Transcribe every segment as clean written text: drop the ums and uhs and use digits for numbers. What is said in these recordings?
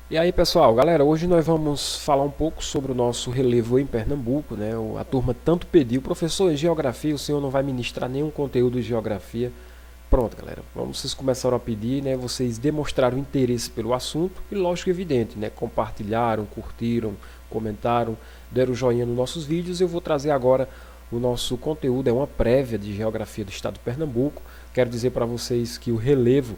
E aí pessoal, galera, hoje nós vamos falar um pouco sobre o nosso relevo em Pernambuco, né? A turma tanto pediu, professor, em geografia, o senhor não vai ministrar nenhum conteúdo de geografia. Pronto, galera, vocês começaram a pedir, né? Vocês demonstraram interesse pelo assunto e, lógico, evidente, né? Compartilharam, curtiram, comentaram, deram joinha nos nossos vídeos. Eu vou trazer agora o nosso conteúdo, é uma prévia de geografia do estado de Pernambuco. Quero dizer para vocês que o relevo,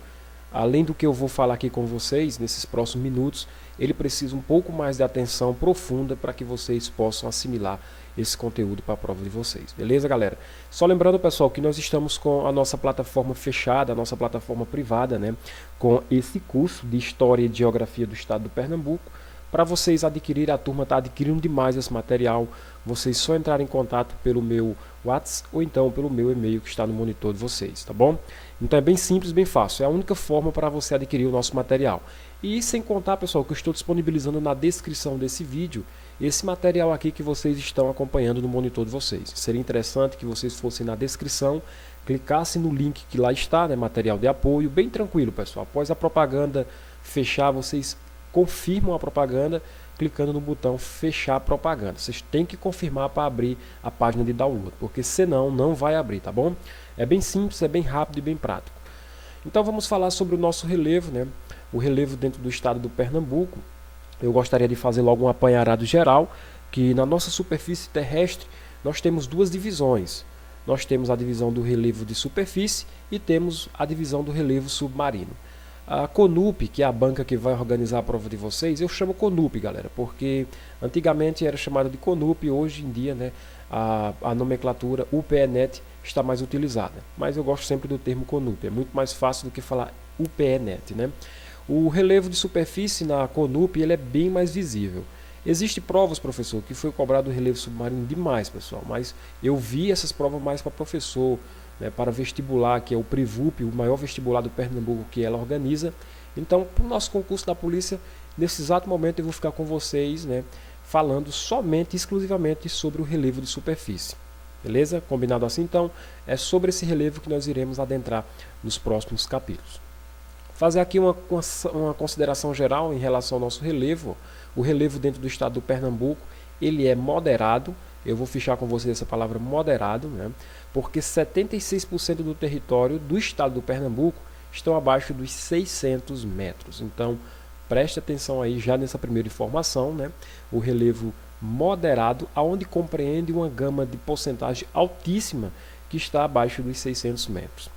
além do que eu vou falar aqui com vocês nesses próximos minutos, ele precisa um pouco mais de atenção profunda para que vocês possam assimilar esse conteúdo para a prova de vocês. Beleza, galera? Só lembrando, pessoal, que nós estamos com a nossa plataforma fechada, a nossa plataforma privada, né, com esse curso de História e Geografia do Estado do Pernambuco. Para vocês adquirirem, a turma está adquirindo demais esse material. Vocês só entrarem em contato pelo meu WhatsApp ou então pelo meu e-mail que está no monitor de vocês, tá bom? Então é bem simples, bem fácil. É a única forma para você adquirir o nosso material. E sem contar, pessoal, que eu estou disponibilizando na descrição desse vídeo esse material aqui que vocês estão acompanhando no monitor de vocês. Seria interessante que vocês fossem na descrição, clicassem no link que lá está, né, material de apoio, bem tranquilo, pessoal. Após a propaganda fechar, vocês confirmam a propaganda clicando no botão fechar a propaganda. Vocês têm que confirmar para abrir a página de download, porque senão não vai abrir, tá bom? É bem simples, é bem rápido e bem prático. Então vamos falar sobre o nosso relevo, né? O relevo dentro do estado do Pernambuco. Eu gostaria de fazer logo um apanharado geral, que na nossa superfície terrestre nós temos duas divisões. Nós temos a divisão do relevo de superfície e temos a divisão do relevo submarino. A CONUP, que é a banca que vai organizar a prova de vocês, eu chamo CONUP, galera, porque antigamente era chamada de CONUP, hoje em dia, né, a nomenclatura UPENet está mais utilizada. Mas eu gosto sempre do termo CONUP, é muito mais fácil do que falar UPENet, né? O relevo de superfície na CONUP ele é bem mais visível. Existem provas, professor, que foi cobrado o relevo submarino demais, pessoal, mas eu vi essas provas mais para professor, né, para vestibular, que é o Privup, o maior vestibular do Pernambuco que ela organiza. Então, para o nosso concurso da polícia, nesse exato momento eu vou ficar com vocês, né, falando somente, exclusivamente sobre o relevo de superfície. Beleza? Combinado assim? Então, é sobre esse relevo que nós iremos adentrar nos próximos capítulos. Fazer aqui uma consideração geral em relação ao nosso relevo. O relevo dentro do estado do Pernambuco, ele é moderado. Eu vou fichar com vocês essa palavra moderado, né? Porque 76% do território do estado do Pernambuco estão abaixo dos 600 metros. Então, preste atenção aí já nessa primeira informação, né? O relevo moderado, aonde compreende uma gama de porcentagem altíssima que está abaixo dos 600 metros.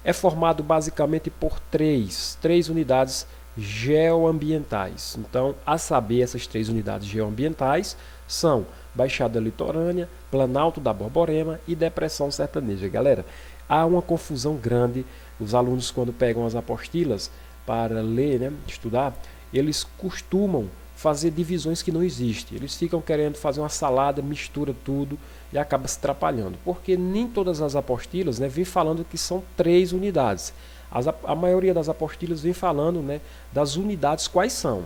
É formado basicamente por três unidades geoambientais. Então, a saber, essas três unidades geoambientais são Baixada Litorânea, Planalto da Borborema e Depressão Sertaneja. Galera, há uma confusão grande. Os alunos, quando pegam as apostilas para ler, né, estudar, eles costumam fazer divisões que não existem. Eles ficam querendo fazer uma salada, mistura tudo e acaba se atrapalhando. Porque nem todas as apostilas, né, vêm falando que são três unidades. A maioria das apostilas vem falando, né, das unidades quais são.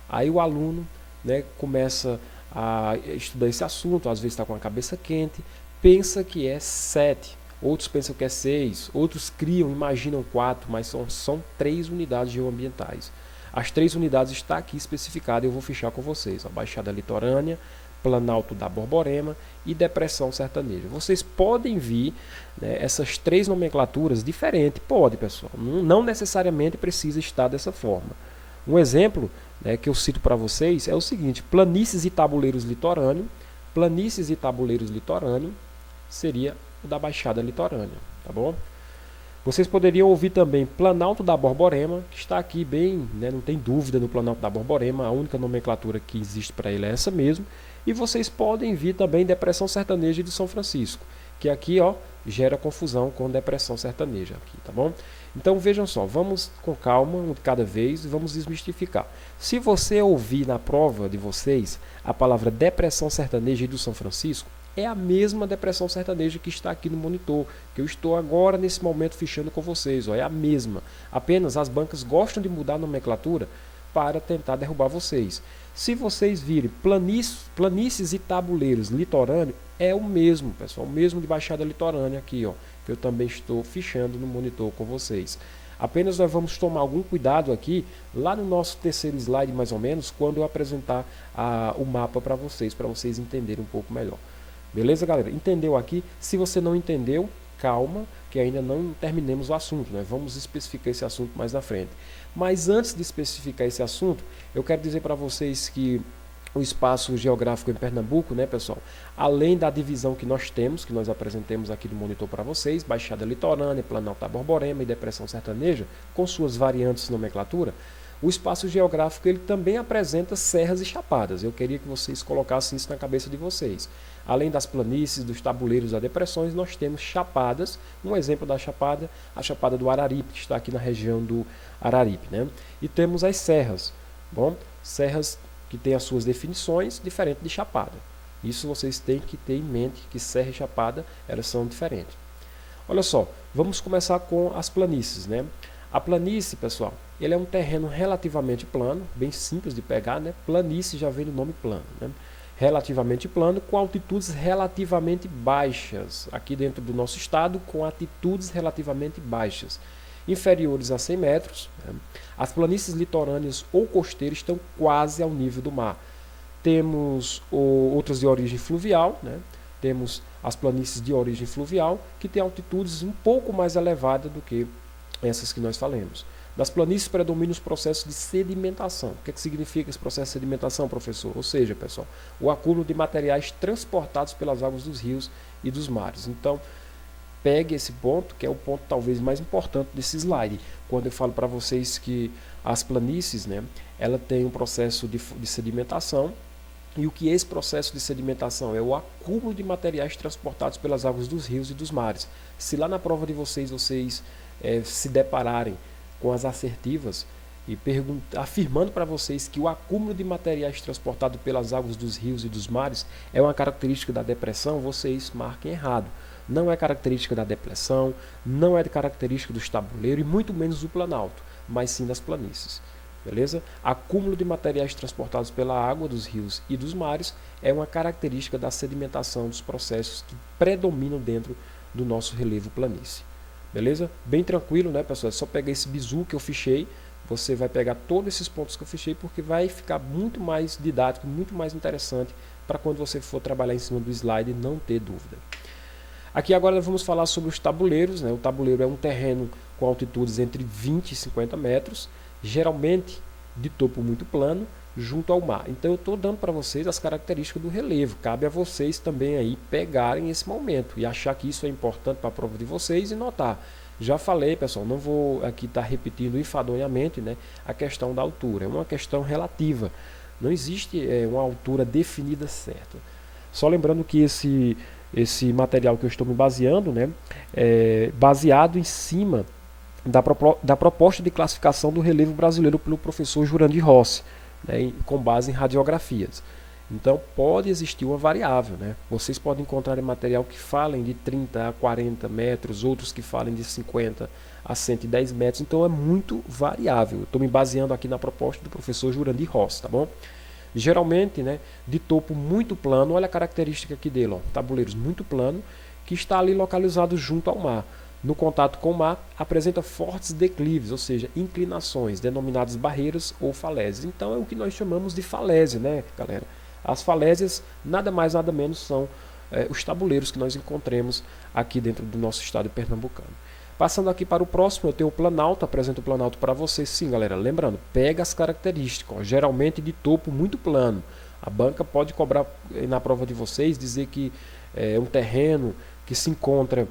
Aí o aluno, né, começa a estudar esse assunto, às vezes está com a cabeça quente, pensa que é 7, outros pensam que é 6, outros criam, imaginam 4, mas são 3 unidades geoambientais. As 3 unidades estão aqui especificadas, eu vou fichar com vocês. A Baixada Litorânea, Planalto da Borborema e Depressão Sertaneja. Vocês podem ver, né, essas 3 nomenclaturas diferentes. Pode, pessoal. Não necessariamente precisa estar dessa forma. Um exemplo, né, que eu cito para vocês é o seguinte: planícies e tabuleiros litorâneo. Planícies e tabuleiros litorâneo seria o da Baixada Litorânea, tá bom? Vocês poderiam ouvir também Planalto da Borborema, que está aqui bem, né, não tem dúvida no Planalto da Borborema, a única nomenclatura que existe para ele é essa mesmo. E vocês podem vir também Depressão Sertaneja de São Francisco, que aqui, ó, gera confusão com Depressão Sertaneja aqui, tá bom? Então vejam só, vamos com calma, um de cada vez, e vamos desmistificar. Se você ouvir na prova de vocês a palavra Depressão Sertaneja do São Francisco, é a mesma Depressão Sertaneja que está aqui no monitor, que eu estou agora nesse momento fichando com vocês, ó, é a mesma. Apenas as bancas gostam de mudar a nomenclatura para tentar derrubar vocês. Se vocês virem planícies e tabuleiros litorâneo, é o mesmo, pessoal, o mesmo de Baixada Litorânea aqui, ó, que eu também estou fichando no monitor com vocês. Apenas nós vamos tomar algum cuidado aqui, lá no nosso terceiro slide mais ou menos, quando eu apresentar o mapa para vocês entenderem um pouco melhor. Beleza, galera? Entendeu aqui? Se você não entendeu, calma, que ainda não terminemos o assunto, né? Vamos especificar esse assunto mais na frente. Mas antes de especificar esse assunto, eu quero dizer para vocês que o espaço geográfico em Pernambuco, né, pessoal, além da divisão que nós temos, que nós apresentemos aqui no monitor para vocês, Baixada Litorânea, Planalto da Borborema e Depressão Sertaneja, com suas variantes de nomenclatura, o espaço geográfico ele também apresenta serras e chapadas. Eu queria que vocês colocassem isso na cabeça de vocês. Além das planícies, dos tabuleiros, das depressões, nós temos chapadas. Um exemplo da chapada, a Chapada do Araripe, que está aqui na região do Araripe, né? E temos as serras, bom, serras que tem as suas definições, diferente de chapada. Isso vocês têm que ter em mente, que serra e chapada, elas são diferentes. Olha só, vamos começar com as planícies, né? A planície, pessoal, ele é um terreno relativamente plano, bem simples de pegar, né? Planície já vem do nome plano, né? Relativamente plano, com altitudes relativamente baixas. Aqui dentro do nosso estado, com altitudes relativamente baixas, inferiores a 100 metros. Né? As planícies litorâneas ou costeiras estão quase ao nível do mar. Temos outras de origem fluvial, né? Temos as planícies de origem fluvial, que têm altitudes um pouco mais elevadas do que essas que nós falamos. Das planícies predominam os processos de sedimentação. O que significa esse processo de sedimentação, professor? Ou seja, pessoal, o acúmulo de materiais transportados pelas águas dos rios e dos mares. Então, pegue esse ponto, que é o ponto talvez mais importante desse slide, quando eu falo para vocês que as planícies, né, ela tem um processo de sedimentação, e o que é esse processo de sedimentação? É o acúmulo de materiais transportados pelas águas dos rios e dos mares. Se lá na prova de vocês se depararem com as assertivas e afirmando para vocês que o acúmulo de materiais transportado pelas águas dos rios e dos mares é uma característica da depressão, vocês marquem errado. Não é característica da depressão, não é característica dos tabuleiros e muito menos do planalto, mas sim das planícies. Beleza? Acúmulo de materiais transportados pela água dos rios e dos mares é uma característica da sedimentação dos processos que predominam dentro do nosso relevo planície. Beleza? Bem tranquilo, né, pessoal? É só pegar esse bizu que eu fichei, você vai pegar todos esses pontos que eu fichei, porque vai ficar muito mais didático, muito mais interessante para quando você for trabalhar em cima do slide não ter dúvida. Aqui agora nós vamos falar sobre os tabuleiros, né? O tabuleiro é um terreno com altitudes entre 20 e 50 metros, geralmente de topo muito plano, junto ao mar. Então eu estou dando para vocês as características do relevo. Cabe a vocês também aí pegarem esse momento e achar que isso é importante para a prova de vocês e notar. Já falei, pessoal, não vou aqui estar repetindo enfadonhamente, né, a questão da altura. É uma questão relativa. Não existe uma altura definida certa. Só lembrando que esse material que eu estou me baseando, né, é baseado em cima da proposta de classificação do relevo brasileiro pelo professor Jurandir Rossi, né, com base em radiografias. Então pode existir uma variável, né? Vocês podem encontrar material que falem de 30 a 40 metros, outros que falem de 50 a 110 metros, então é muito variável. Estou me baseando aqui na proposta do professor Jurandir Rossi, tá bom? Geralmente, né, de topo muito plano, olha a característica aqui dele, ó, tabuleiros muito plano, que está ali localizado junto ao mar. No contato com o mar, apresenta fortes declives, ou seja, inclinações, denominadas barreiras ou falésias. Então é o que nós chamamos de falésia, né, galera? As falésias, nada mais nada menos, são os tabuleiros que nós encontramos aqui dentro do nosso estado pernambucano. Passando aqui para o próximo, eu tenho o planalto, apresento o planalto para vocês. Sim, galera, lembrando, pega as características, ó, geralmente de topo muito plano. A banca pode cobrar na prova de vocês, dizer que é um terreno que se encontra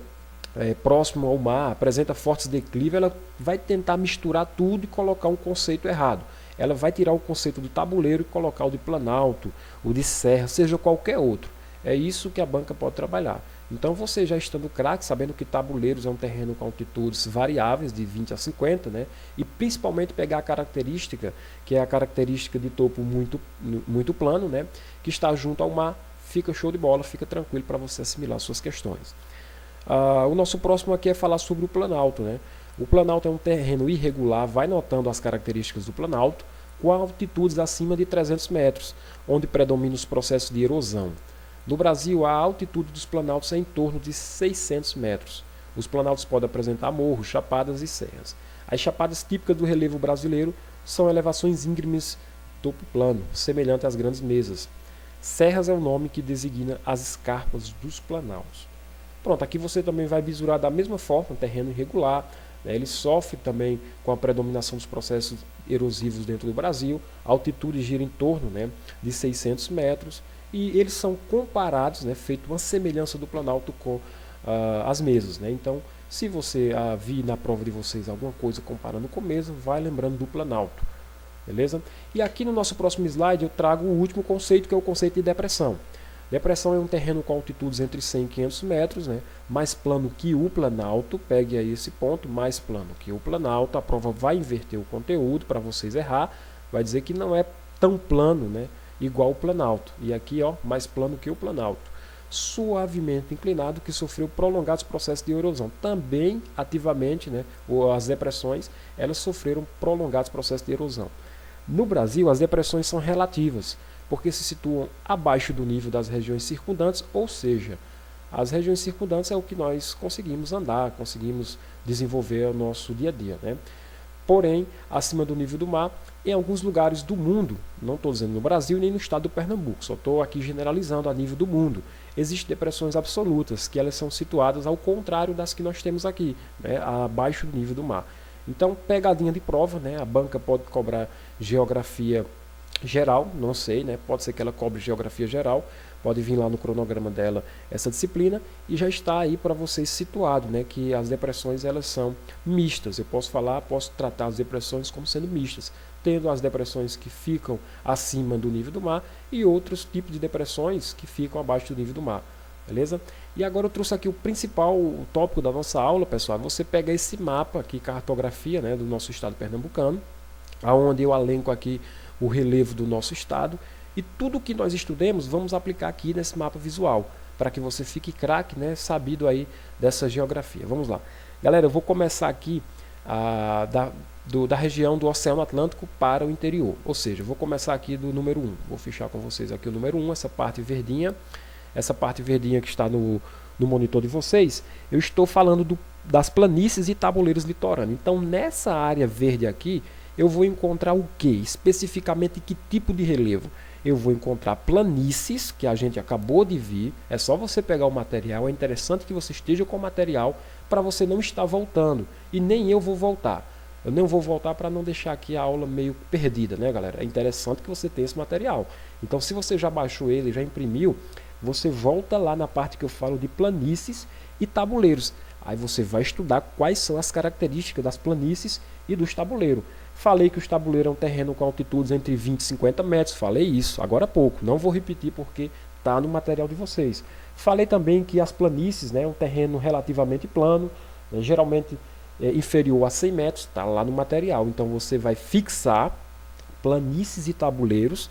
próximo ao mar, apresenta fortes declives, ela vai tentar misturar tudo e colocar um conceito errado. Ela vai tirar o conceito do tabuleiro e colocar o de planalto, o de serra, seja qualquer outro. É isso que a banca pode trabalhar. Então você já estando craque, sabendo que tabuleiros é um terreno com altitudes variáveis de 20 a 50, né? E principalmente pegar a característica, que é a característica de topo muito plano, né? Que está junto ao mar, fica show de bola, fica tranquilo para você assimilar suas questões. O nosso próximo aqui é falar sobre o planalto, né? O planalto é um terreno irregular, vai notando as características do planalto, com altitudes acima de 300 metros, onde predominam os processos de erosão. No Brasil, a altitude dos planaltos é em torno de 600 metros. Os planaltos podem apresentar morros, chapadas e serras. As chapadas típicas do relevo brasileiro são elevações íngremes, topo plano, semelhante às grandes mesas. Serras é o nome que designa as escarpas dos planaltos. Pronto, aqui você também vai visurar da mesma forma, um terreno irregular, né? Ele sofre também com a predominação dos processos erosivos dentro do Brasil, a altitude gira em torno, né, de 600 metros, e eles são comparados, né, feito uma semelhança do Planalto com as mesas. Né? Então, se você vir na prova de vocês alguma coisa comparando com mesa, vai lembrando do Planalto. Beleza? E aqui no nosso próximo slide eu trago o último conceito, que é o conceito de depressão. Depressão é um terreno com altitudes entre 100 e 500 metros, né? Mais plano que o planalto, pegue aí esse ponto, mais plano que o planalto. A prova vai inverter o conteúdo para vocês errar, vai dizer que não é tão plano, né? Igual o planalto. E aqui, ó, mais plano que o planalto. Suavemente inclinado, que sofreu prolongados processos de erosão. Também ativamente, né? As depressões, elas sofreram prolongados processos de erosão. No Brasil, as depressões são relativas, porque se situam abaixo do nível das regiões circundantes, ou seja, as regiões circundantes é o que nós conseguimos andar, conseguimos desenvolver o nosso dia a dia. Né? Porém, acima do nível do mar, em alguns lugares do mundo, não estou dizendo no Brasil nem no estado do Pernambuco, só estou aqui generalizando a nível do mundo, existem depressões absolutas, que elas são situadas ao contrário das que nós temos aqui, né? Abaixo do nível do mar. Então, pegadinha de prova, né? A banca pode cobrar geografia geral, não sei, né? Pode ser que ela cobre geografia geral, pode vir lá no cronograma dela essa disciplina e já está aí para vocês situado, né? Que as depressões elas são mistas. Eu posso tratar as depressões como sendo mistas, tendo as depressões que ficam acima do nível do mar e outros tipos de depressões que ficam abaixo do nível do mar. Beleza? E agora eu trouxe aqui o principal tópico da nossa aula, pessoal. Você pega esse mapa aqui, cartografia, né, do nosso estado pernambucano, aonde eu elenco aqui o relevo do nosso estado e tudo que nós estudemos vamos aplicar aqui nesse mapa visual, para que você fique craque, né, sabido aí dessa geografia. Vamos lá. Galera, eu vou começar aqui da região do Oceano Atlântico para o interior, ou seja, eu vou começar aqui do número 1. Vou fechar com vocês aqui o número 1, essa parte verdinha que está no monitor de vocês. Eu estou falando das planícies e tabuleiros litorâneos. Então, nessa área verde aqui, eu vou encontrar o que? Especificamente que tipo de relevo? Eu vou encontrar planícies, que a gente acabou de ver. É só você pegar o material. É interessante que você esteja com o material para você não estar voltando. E nem eu vou voltar. Eu não vou voltar para não deixar aqui a aula meio perdida, né, galera? É interessante que você tenha esse material. Então, se você já baixou ele, já imprimiu, você volta lá na parte que eu falo de planícies e tabuleiros. Aí você vai estudar quais são as características das planícies e dos tabuleiros. Falei que os tabuleiros é um terreno com altitudes entre 20 e 50 metros. Falei isso agora há pouco. Não vou repetir porque está no material de vocês. Falei também que as planícies, né, é um terreno relativamente plano, né, geralmente inferior a 100 metros. Está lá no material. Então você vai fixar planícies e tabuleiros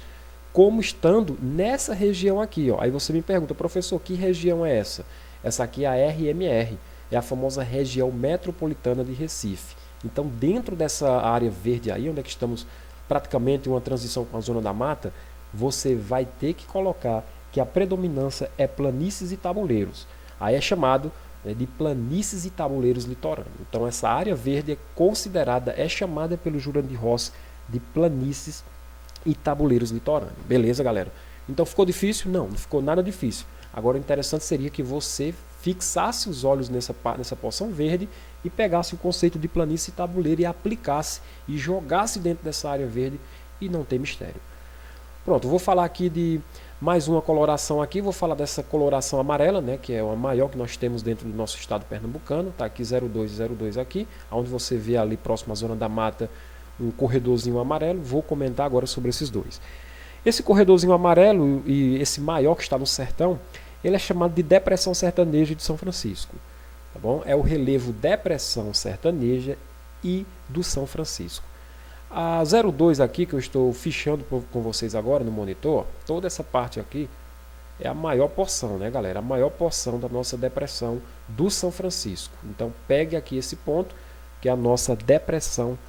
como estando nessa região aqui. Ó. Aí você me pergunta, professor, que região é essa? Essa aqui é a RMR. É a famosa região metropolitana de Recife. Então, dentro dessa área verde aí, onde é que estamos praticamente em uma transição com a zona da mata, você vai ter que colocar que a predominância é planícies e tabuleiros. Aí é chamado de planícies e tabuleiros litorâneos. Então, essa área verde é chamada pelo Jurandir Rossi de planícies e tabuleiros litorâneos. Beleza, galera? Então, ficou difícil? Não, não ficou nada difícil. Agora, o interessante seria que você fixasse os olhos nessa porção verde e pegasse o conceito de planície e tabuleiro e aplicasse e jogasse dentro dessa área verde e não tem mistério. Pronto, vou falar aqui de mais uma coloração aqui, vou falar dessa coloração amarela, né, que é a maior que nós temos dentro do nosso estado pernambucano, tá aqui 0202 aqui, onde você vê ali próximo à zona da mata um corredorzinho amarelo. Vou comentar agora sobre esses dois. Esse corredorzinho amarelo e esse maior que está no sertão, ele é chamado de Depressão Sertaneja de São Francisco. Tá bom? É o relevo Depressão Sertaneja e do São Francisco. A 02 aqui, que eu estou fichando com vocês agora no monitor, toda essa parte aqui é a maior porção, né, galera? A maior porção da nossa depressão do São Francisco. Então, pegue aqui esse ponto, que é a nossa depressão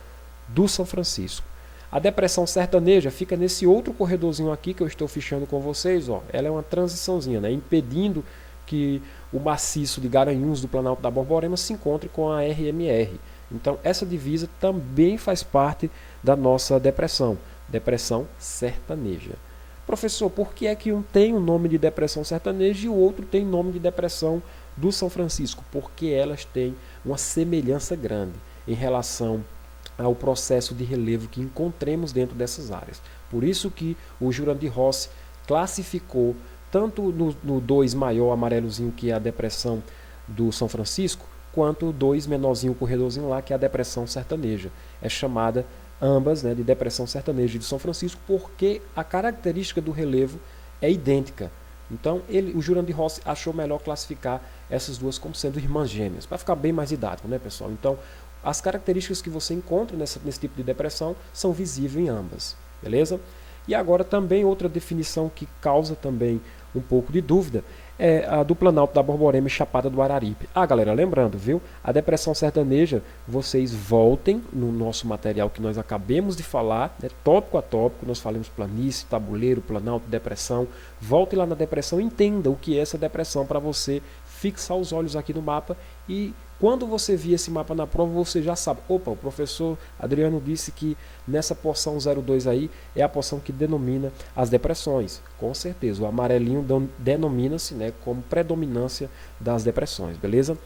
do São Francisco. A depressão sertaneja fica nesse outro corredorzinho aqui que eu estou fichando com vocês. Ó. Ela é uma transiçãozinha, né, impedindo que o maciço de Garanhuns do Planalto da Borborema se encontre com a RMR. Então essa divisa também faz parte da nossa depressão, depressão sertaneja. Professor, por que é que um tem o nome de depressão sertaneja e o outro tem nome de depressão do São Francisco? Porque elas têm uma semelhança grande em relação ao processo de relevo que encontremos dentro dessas áreas. Por isso que o Jurandir Rossi classificou tanto no 2 maior amarelozinho, que é a depressão do São Francisco, quanto o 2 menorzinho corredorzinho lá, que é a depressão sertaneja. É chamada ambas, né, de depressão sertaneja de São Francisco, porque a característica do relevo é idêntica. Então o Jurandir Rossi achou melhor classificar essas duas como sendo irmãs gêmeas, para ficar bem mais didático, né, pessoal? Então as características que você encontra nesse tipo de depressão são visíveis em ambas, beleza? E agora também outra definição que causa também um pouco de dúvida é a do Planalto da Borborema e Chapada do Araripe. Galera, lembrando, viu? A depressão sertaneja, vocês voltem no nosso material que nós acabamos de falar, né, tópico a tópico, nós falamos planície, tabuleiro, planalto, depressão. Volte lá na depressão, entenda o que é essa depressão para você fixar os olhos aqui no mapa e quando você vir esse mapa na prova, você já sabe. Opa, o professor Adriano disse que nessa porção 02 aí é a porção que denomina as depressões. Com certeza, o amarelinho denomina-se, né, como predominância das depressões, beleza?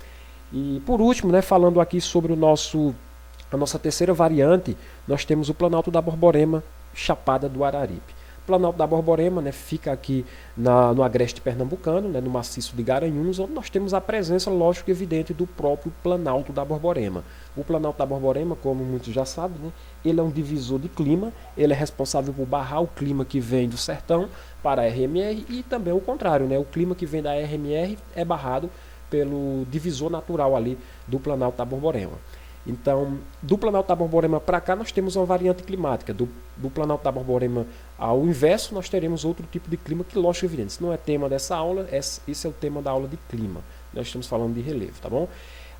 E por último, né, falando aqui sobre a nossa terceira variante, nós temos o Planalto da Borborema, Chapada do Araripe. Planalto da Borborema, né, fica aqui no agreste pernambucano, né, no maciço de Garanhuns, onde nós temos a presença, lógico e evidente, do próprio Planalto da Borborema. O Planalto da Borborema, como muitos já sabem, né, ele é um divisor de clima, ele é responsável por barrar o clima que vem do sertão para a RMR e também o contrário, né, o clima que vem da RMR é barrado pelo divisor natural ali do Planalto da Borborema. Então, do Planalto da Borborema para cá, nós temos uma variante climática. Do Planalto da Borborema ao inverso, nós teremos outro tipo de clima que, lógico, é evidente. Isso não é tema dessa aula, esse é o tema da aula de clima. Nós estamos falando de relevo, tá bom?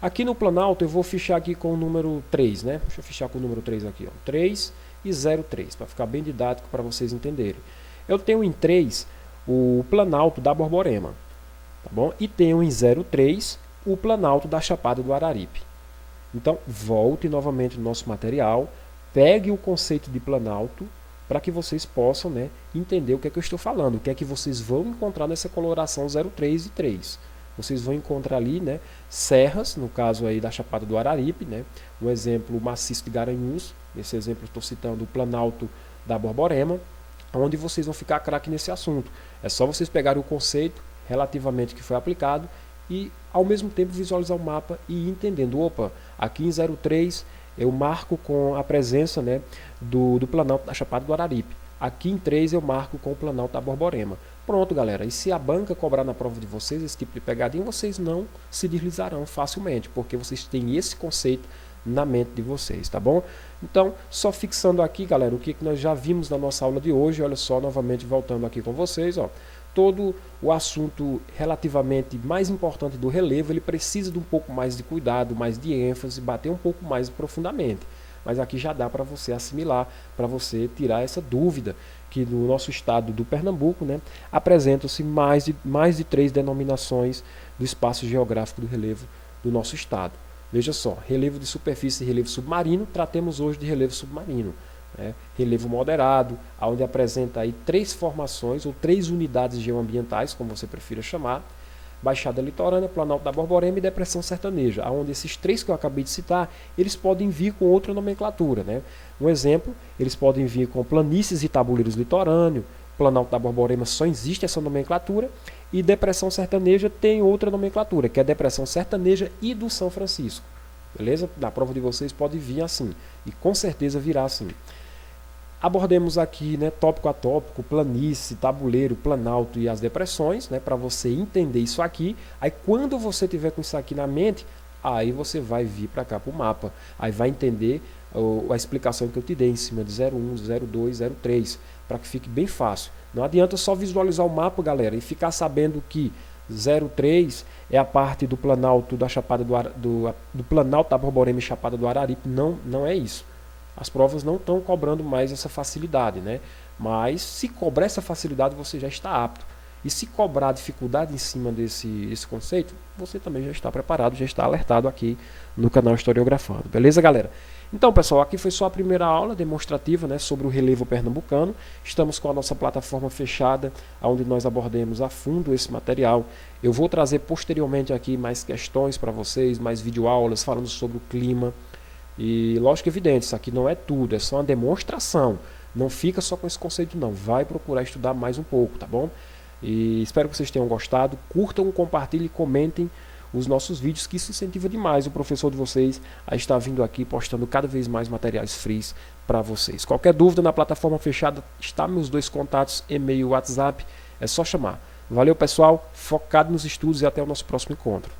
Aqui no Planalto, eu vou fichar aqui com o número 3, né? Deixa eu fichar com o número 3 aqui, ó. 3 e 03, para ficar bem didático para vocês entenderem. Eu tenho em 3 o Planalto da Borborema, tá bom? E tenho em 03 o Planalto da Chapada do Araripe. Então, volte novamente no nosso material, pegue o conceito de planalto para que vocês possam, né, entender o que é que eu estou falando, o que é que vocês vão encontrar nessa coloração 03 e 3. Vocês vão encontrar ali, né, serras, no caso aí da Chapada do Araripe, né, um exemplo, o maciço de Garanhuns, nesse exemplo eu estou citando o Planalto da Borborema, onde vocês vão ficar craque nesse assunto. É só vocês pegarem o conceito relativamente que foi aplicado e ao mesmo tempo visualizar o mapa e entendendo, opa, aqui em 03 eu marco com a presença, né, do Planalto da Chapada do Araripe. Aqui em 3 eu marco com o Planalto da Borborema. Pronto, galera. E se a banca cobrar na prova de vocês esse tipo de pegadinha, vocês não se deslizarão facilmente, porque vocês têm esse conceito na mente de vocês, tá bom? Então, só fixando aqui, galera, o que nós já vimos na nossa aula de hoje. Olha só, novamente voltando aqui com vocês, ó. Todo o assunto relativamente mais importante do relevo, ele precisa de um pouco mais de cuidado, mais de ênfase, bater um pouco mais profundamente. Mas aqui já dá para você assimilar, para você tirar essa dúvida, que no nosso estado do Pernambuco, né, apresentam-se mais de 3 denominações do espaço geográfico do relevo do nosso estado. Veja só, relevo de superfície e relevo submarino, tratemos hoje de relevo submarino. Relevo moderado, onde apresenta aí 3 formações ou 3 unidades geoambientais, como você prefira chamar, Baixada Litorânea, Planalto da Borborema e Depressão Sertaneja, onde esses 3 que eu acabei de citar, eles podem vir com outra nomenclatura, né? Um exemplo, eles podem vir com planícies e tabuleiros litorâneos, Planalto da Borborema só existe essa nomenclatura, e Depressão Sertaneja tem outra nomenclatura, que é a Depressão Sertaneja e do São Francisco. Beleza? Na prova de vocês pode vir assim, e com certeza virá assim. Abordemos aqui, né, tópico a tópico, planície, tabuleiro, planalto e as depressões, né, para você entender isso aqui. Aí quando você tiver com isso aqui na mente, aí você vai vir para cá para o mapa. Aí vai entender a explicação que eu te dei em cima de 01, 02, 03, para que fique bem fácil. Não adianta só visualizar o mapa, galera, e ficar sabendo que 03 é a parte do Planalto da Chapada do Planalto da Borborema e Chapada do Araripe. Não é isso. As provas não estão cobrando mais essa facilidade, né? Mas se cobrar essa facilidade, você já está apto. e se cobrar dificuldade em cima desse conceito, você também já está preparado, já está alertado aqui no canal Historiografando. Beleza, galera? Então, pessoal, aqui foi só a primeira aula demonstrativa, né, sobre o relevo pernambucano. Estamos com a nossa plataforma fechada, onde nós abordemos a fundo esse material. Eu vou trazer posteriormente aqui mais questões para vocês, mais videoaulas falando sobre o clima. E, lógico, evidente, isso aqui não é tudo, é só uma demonstração. Não fica só com esse conceito, não. Vai procurar estudar mais um pouco, tá bom? E espero que vocês tenham gostado. Curtam, compartilhem, comentem os nossos vídeos, que isso incentiva demais o professor de vocês a estar vindo aqui postando cada vez mais materiais frees para vocês. Qualquer dúvida, na plataforma fechada está meus 2 contatos, e-mail e WhatsApp, é só chamar. Valeu, pessoal, focado nos estudos e até o nosso próximo encontro.